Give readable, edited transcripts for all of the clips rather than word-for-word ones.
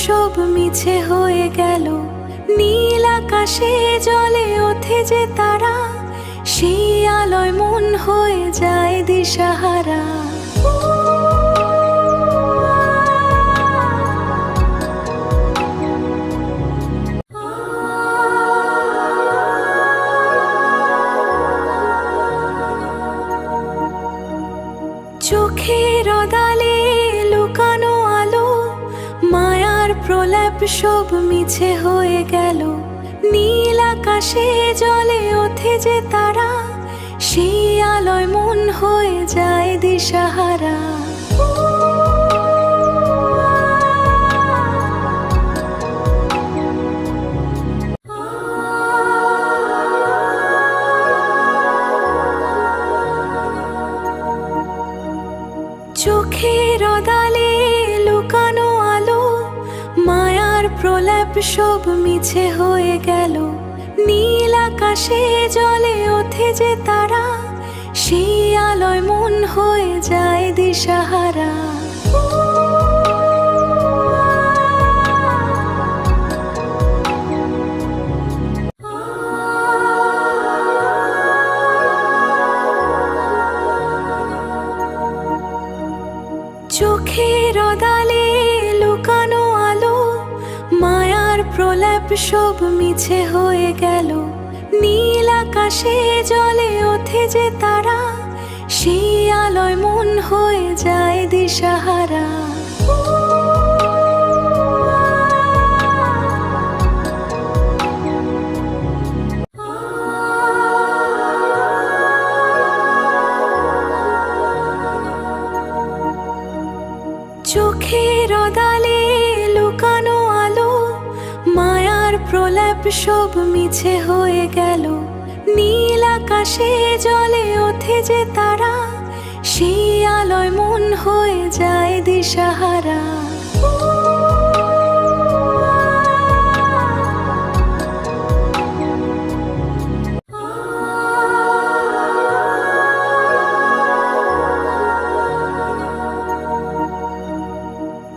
সব মিছে হয়ে গেল। নীল আকাশে জলে ওঠে যে তারা, সেই আলোয় মন হয়ে যায় দিশাহারা। চোখের আড়ালে লুকানো আলো, মায়ার প্রলেপ সব মিছে হয়ে গেল। নীল আকাশে জলে ওঠে যে তারা, সেই আলোয় মন হয়ে যায় দিশাহারা। চোখের আড়ালে লুকানো আলো, মায়ার প্রলেপ সব মিছে হয়ে গেল। নীল আকাশে জলে ওঠে যে তারা, সেই আলোয় মন হয়ে যায় দিশাহারা। চোখের আড়ালে লুকানো আলো, মায়ার প্রলেপ সব মিছে হয়ে গেল। নীল আকাশে জলে ওঠে যে তারা, সেই আলোয় মন হয়ে যায় দিশাহারা। চোখের আড়ালে লুকানো আলো, মায়ার প্রলেপ সব মিছে হয়ে গেল। নীল আকাশে জলে ওঠে যে তারা, সেই আলোয় মন হয়ে যায় দিশাহারা।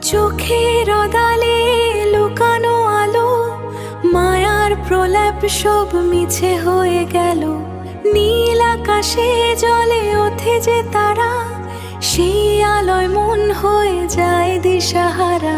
চোখের আড়ালে লুকানো আলো, মায়ার প্রলেপ সব মিছে হয়ে গেল। নীল আকাশে জলে ওঠে যে তারা, সেই আলোয় মন হয়ে যায় দিশাহারা।